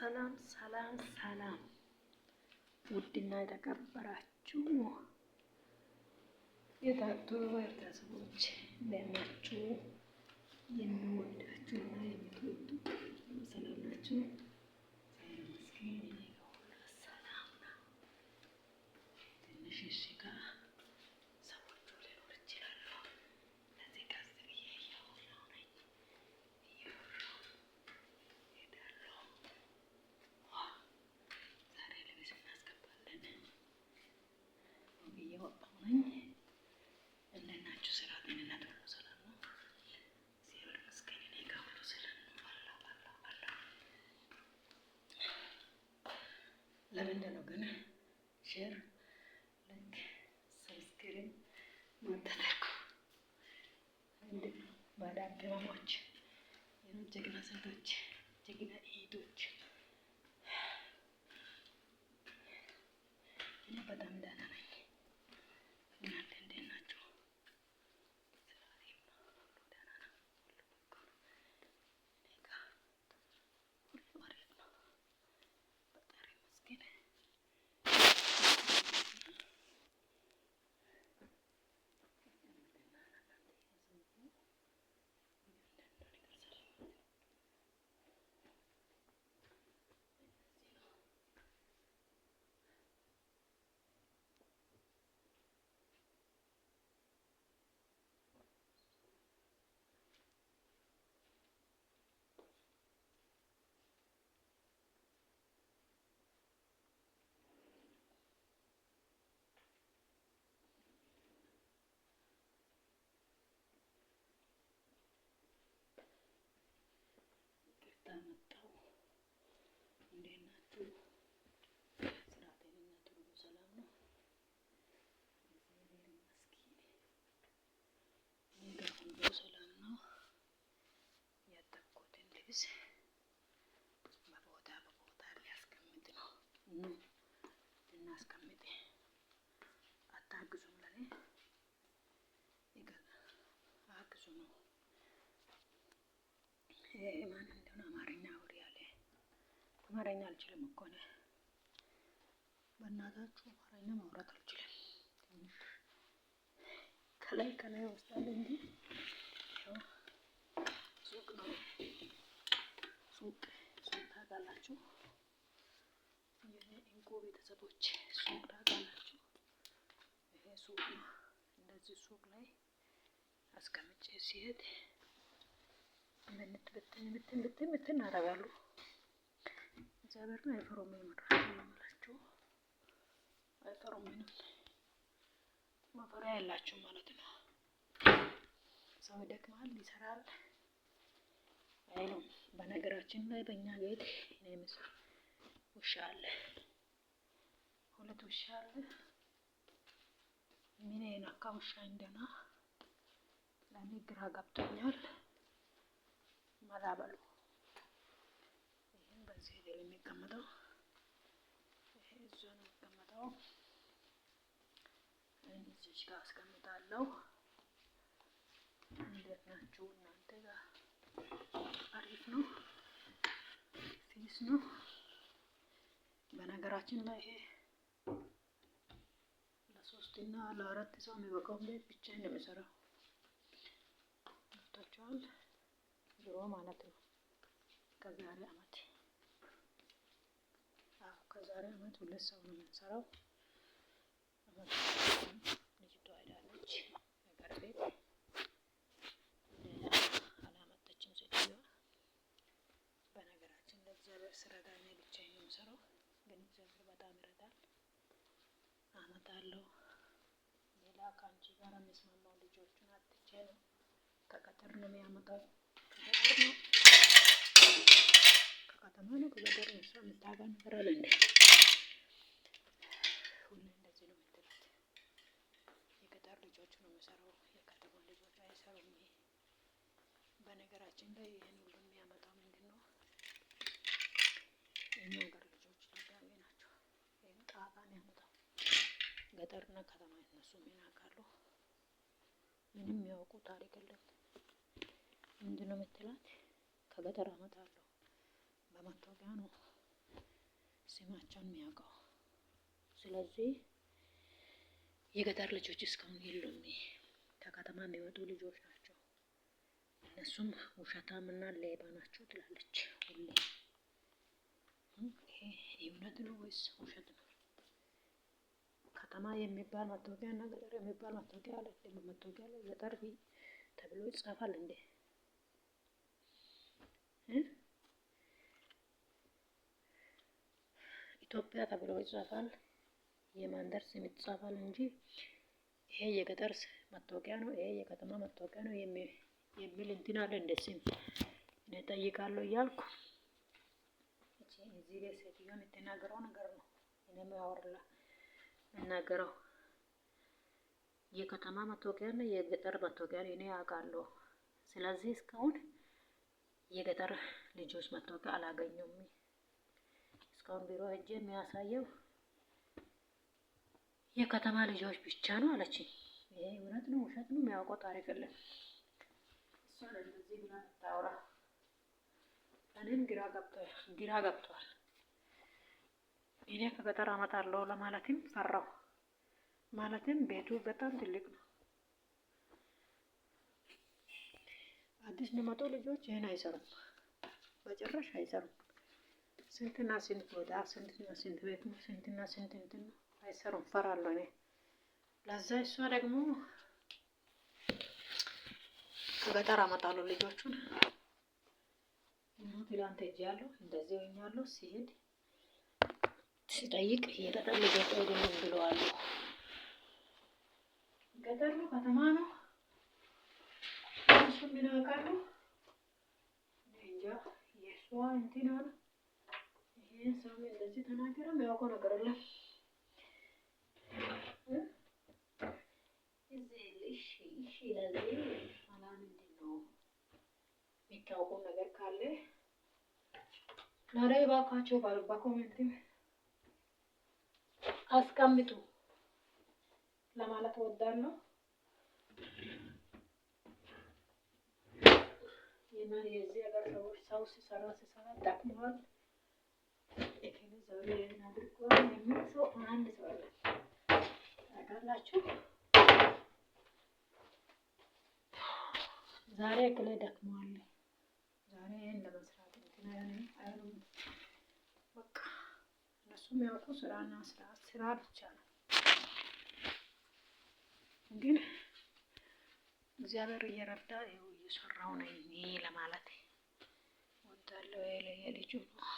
ሰላም ሰላም ሰላም ውድና የተከበራችሁ የታቱ ቤተሰቦች እንደምን ናችሁ? የምወዳችሁና የምትወዱ ሰላም ናችሁ? መስኪን ሰላም ነው። ትንሽ እሺጋ ሰዎቹ ሊኖር ይችላሉ። ለዚህ ጋር ለምንድን ነው ግን ሼር ላይክ ሰብስክራይብ ማታደርጉ? እንዴ ባዳም ቅመሞች፣ ጀግና ሴቶች፣ ጀግና እህቶች፣ እኔ በጣም ደህና ነኝ። እናንተ እንዴት ናችሁ? ሁሉ ደህና ነው፣ ሁሉ በጎ ነው። እኔ ጋር ሁሉ አሪፍ ነው፣ ፈጣሪ ይመስገን። መጣሁ። እንዴት ናችሁ? ስራ፣ ጤንነት ሁሉ ሰላም ነው? እግዚአብሔር ይመስገን። እኔ ጋር ሁሉ ሰላም ነው። ያጠብኩትን ልብስ በቦታ ሊያስቀምጥ ነው። እናስቀምጥ። አታግዙም? ለኔ አግዙ ነው። ማን እንደሆነ አማርኛ አውሪ ያለ አማርኛ አልችልም እኮ ነው። በእናታችሁ አማርኛ ማውራት አልችልም። ከላይ ወስዳለሁ እንጂ ሱቅ ነው። ሱቅ ታውቃላችሁ? የኔ እንቁ ቤተሰቦች ሱቅ ታውቃላችሁ? ይሄ ሱቅ ነው። እንደዚህ ሱቅ ላይ አስቀምጬ ሲሄድ ብትን አደርጋሉ። እግዚአብሔርን አይፈሩም። የምራችሁ የምላችሁ አይፈሩም። ምንም ማፈሪያ የላችሁም ማለት ነው። ሰው ይደክማል፣ ይሰራል አይሉም። በነገራችን ላይ በእኛ ቤት እኔ ምስል ውሻ አለ፣ 2 ውሻ አለ። ምን የነካ ውሻ እንደና ለእኔ ግራ ገብቶኛል። መላበሉ ይሄን በዚህ ሄደል የሚቀመጠው፣ ይሄ እዚሁ ነው የሚቀመጠው። እዚች ጋር አስቀምጣለሁ። እንዴት ናችሁ እናንተ ጋር? አሪፍ ነው፣ ፊስ ነው። በነገራችን ላይ ይሄ ለ3 እና ለ4 ሰው የሚበቃው ቤት ብቻ ነው የሚሰራው። ገብታችኋል? ድሮ ማለት ነው። ከዛሬ አመት 2 ሰው ነው የምንሰራው። ልጅቷ ሄዳለች ነገር ቤት፣ ሌላ አላመጣችም ሴትዮዋ። በነገራችን ለእግዚአብሔር ስረዳ እኔ ብቻዬን ነው የምሰራው፣ ግን እግዚአብሔር በጣም ይረዳል። አመጣለሁ። ሌላ ከአንቺ ጋር የሚስማማው ልጆቹን አትቼ ነው። ከቀጠር ነው የሚያመጣው። ከከተማ ነው ከገጠር ነው። እሷ የምታውቃ ነገር አለ እንዴ? ሁሌ እንደዚህ ነው የምትሉት። የገጠር ልጆች ነው የሚሰራው፣ የከተማ ልጆች አይሰሩም። ይሄ በነገራችን ላይ ይህን ሁሉ የሚያመጣው ምንድን ነው? የኛ ሀገር ልጆች ደጋሚ ናቸው። ይህም ጣጣ ነው ያመጣው። ገጠርና ከተማ እነሱ ምን ያውቃሉ? ምንም የሚያውቁ ታሪክ የለም። ምንድን ነው የምትላት? ከገጠር አመጣለሁ በመታወቂያ ነው ስማቸውን የሚያውቀው። ስለዚህ የገጠር ልጆች እስካሁን የሉም። ከከተማ የሚወጡ ልጆች ናቸው። እነሱም ውሸታም እና ሌባ ናቸው ትላለች ሁሌ። ይሄ እውነት ነው ወይስ ውሸት ነው? ከተማ የሚባል መታወቂያ እና ገጠር የሚባል መታወቂያ አለ። መታወቂያ ላይ ገጠር ተብሎ ይጻፋል እንዴ? ኢትዮጵያ ተብሎ ይጻፋል፣ የማንደር ስም ይጻፋል እንጂ ይሄ የገጠር መታወቂያ ነው፣ ይሄ የከተማ መታወቂያ ነው የሚል እንትን አለ እንደ ስም። እኔ እጠይቃለሁ እያልኩ እዚህ ቤት ሴትዮዋ የምትናገረው ነገር ነው እኔ የምናገረው። የከተማ መታወቂያ እና የገጠር መታወቂያ እኔ አውቃለሁ። ስለዚህ እስካሁን የገጠር ልጆች መታወቂያ አላገኘሁም። እስካሁን ቢሮ ሄጄ የሚያሳየው የከተማ ልጆች ብቻ ነው አለችኝ። ይሄ እውነት ነው ውሸት ነው የሚያውቀው ታሪክ የለም። እሷ እንደዚህ ብላ ታውራ። እኔም ግራ ገብቷል። እኔ ከገጠር አመጣለሁ ለማለትም ፈራሁ። ማለትም ቤቱ በጣም ትልቅ ነው። አዲስ የሚመጡ ልጆች ይሄን አይሰሩም፣ በጭራሽ አይሰሩም። ስንትና ስንት ቦታ፣ ስንትና ስንት ቤት ነው፣ ስንትና ስንት እንትን ነው፣ አይሰሩም። ፈራለሁ እኔ። ለዛ እሷ ደግሞ ከገጠር አመጣለሁ ልጆቹን። ትላንት ሄጃለሁ፣ እንደዚህ ሆኛለሁ። ሲሄድ ሲጠይቅ የገጠር ልጆች አይደሉም ብለዋል። ገጠር ነው ከተማ ነው እሱ ምን ያውቃሉ? እንጃ። የእሷ እንትን አለ። ይሄን ሰው እንደዚህ ተናገረ፣ የሚያውቀው ነገር የለም። እሺ ለዚህ ምንድን ነው የሚታወቀው ነገር ካለ ናሬ ባካቸው በኮሜንት አስቀምጡ ለማለት እወዳለሁ። የዚህ ሀገር ሰዎች ሰው ሲሰራ ጠቅመዋል። እኔ ዛሬ አድርጓል የሚል ሰው አንድ ሰው አለ ታውቃላችሁ። ዛሬ እክሌ ደክመዋል፣ ዛሬ ይሄን ለመስራት እንትን አይሉም። በቃ እነሱ የሚያውቁ ስራና ስራ ብቻ ነው። ግን እግዚአብሔር እየረዳ ይኸው እየሰራው ነኝ ለማለት ወዳለው። የልጁ ነው፣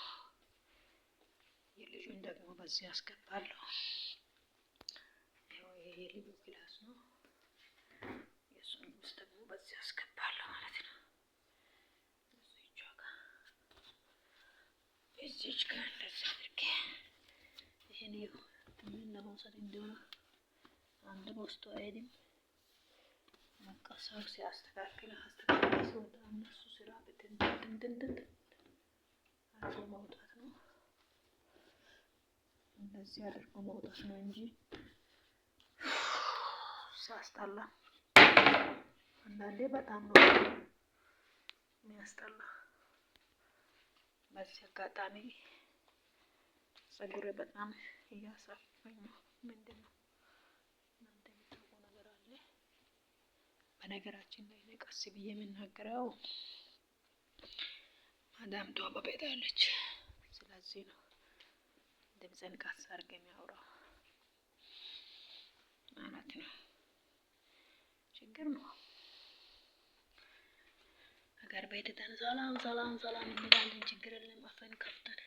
የልጁን ደግሞ በዚህ አስገባለሁ። ይኸው የልጁ ክላስ ነው፣ የእሱን ውስጥ ደግሞ በዚህ አስገባለሁ ማለት ነው። እዚች ጋር እንደዚህ አድርጌ ይሄን ምን ለመውሰድ እንደሆነ አንድ በውስጡ አይሄድም። በቃ ሰው ሲያስተካክል ሲወጣ እነሱ ስራ ብትንትንትንትን አድርጎ መውጣት ነው። እንደዚህ አድርጎ መውጣት ነው እንጂ ሲያስጠላ፣ አንዳንዴ በጣም ነው የሚያስጠላ። በዚህ አጋጣሚ ፀጉሬ በጣም እያሳፈኝ ነው። ምንድን ነው እናንተ የምታውቁ ነገር አለ? በነገራችን ላይ እኔ ቀስ ብዬ የምናገረው ማዳም ቷ በቤት አለች። ስለዚህ ነው ድምፅን ቀስ አድርጌ የሚያወራው ማለት ነው። ችግር ነው። ሀገር ቤት ተን ሰላም እንላለን። ችግር የለም። አፈን ከፍተን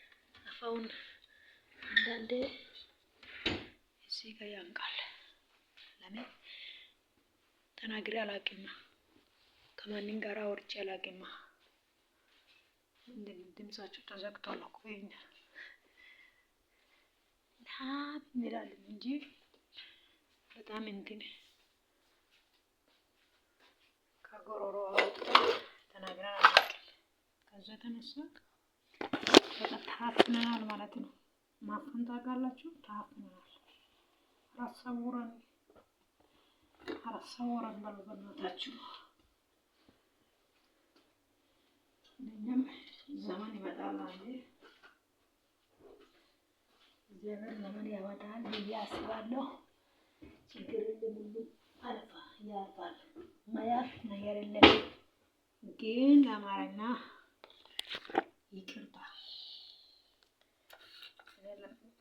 አፋውን አንዳንዴ እዚህ ጋር ያንቃል። ለምን ተናግሬ አላውቅማ፣ ከማንም ጋር አውርቼ አላውቅማ። ምንድን ድምጻችሁ ተዘግቷል እኮ ይሄን እንላለን እንጂ በጣም እንትን ከጎሮሮ አውጥተን ተናግረን አላውቅም። ከዛ የተነሳ በጣም ታፍነናል ማለት ነው። ማፈን ታውቃላችሁ? ታፍነናል። አላሰውረን በሉ በእናታችሁ። እኛም ዘመን ይመጣል አንዴ እግዚአብሔር ለምን ያወጣል ብዬ አስባለሁ። ችግር ሁሉ ያልፋል። ማያልፍ ነገር የለም። ግን ለአማርኛ ይቅርታ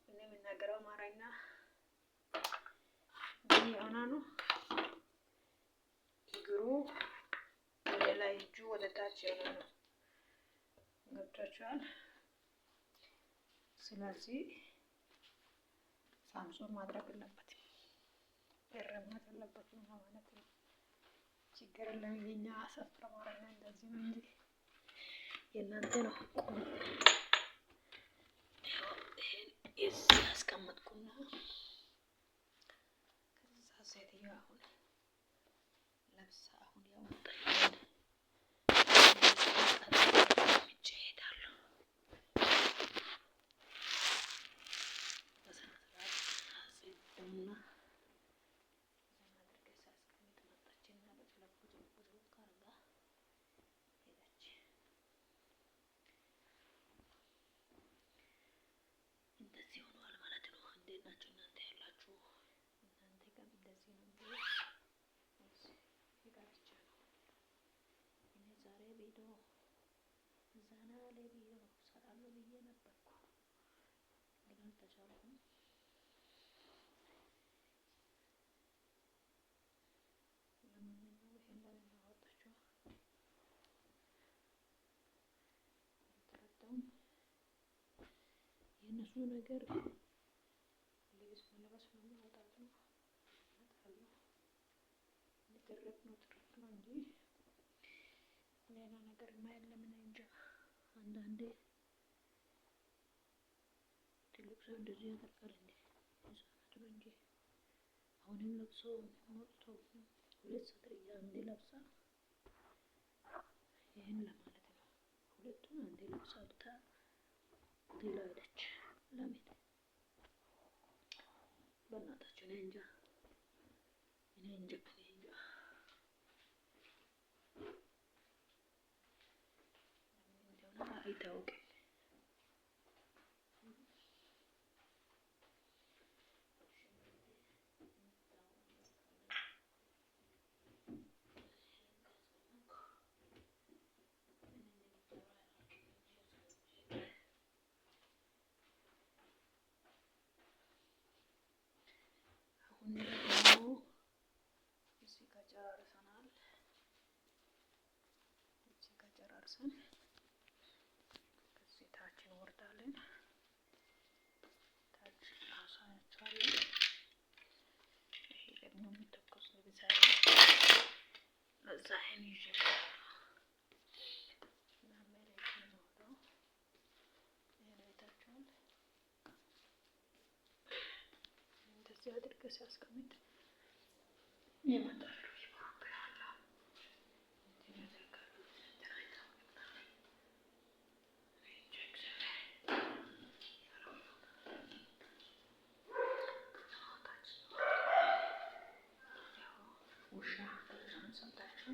እኔ የምናገረው አማርኛ ግን የሆነ ነው። እግሩ ወደ ላይ እጁ ወደ ታች የሆነ ነው። ገብቷችኋል? ስለዚህ ሳምሶን ማድረግ የለበትም፣ እረማት የለበትም ማለት ነው። ችግር የለም። የኛ ሰፈር አማርኛ እንደዚህ ነው እንጂ የእናንተ ነው። እዚህ አስቀመጥኩና ከዛ ሴትዮዋ አሁን ለብሳ አሁን ያወጣኝ እንደዚህ ሆኗል ማለት ነው። እንዴት ናችሁ እናንተ ያላችሁ? እናንተ ጋር እንደዚህ ነው እንዴ? ጋብቻ ነው። እኔ ዛሬ ቪዲዮ ዘና ያለ ቪዲዮ እሰራለሁ ብዬ ነበርኩ፣ ግን አልተቻልኩም። ለማንኛውም ይሄን ለምን አወጣችሁ አልተረዳሁም። የእነሱ ነገር ልብስ መለበስ ነው፣ ማውጣት ነው፣ መጣል ነው፣ ትርክ ነው እንጂ ሌላ ነገር የለም። እኔ እንጃ። አንዳንዴ ትልቅ ሰው እንደዚህ ያደርጋል እንዴ? ህፃናት ነው እንጂ አሁንም ለብሶ ሞልቶ 2 ሰትር አንዴ ለብሳ ይህን ለማለት ነው። ሁለቱን አንዴ ለብሳ ወጥታ ሌላ ሄደች። ለምን? በእናታችሁ እኔ እንጃ። አይታወቅም። አሁን ደግሞ እዚህ ጋር ጨራርሰናል። እዚህ ጋር ጨራርሰን ከዚህ ታች እንወርዳለን። ታች አሳያችኋለሁ። ይሄ ደግሞ የሚተኮስ ልብስ አለ። ለዛ ይሄን ይዤ እንደዚህ አድርገህ ሲያስቀምጥ ይመጣሉ። ውሻ ሰምታችሁ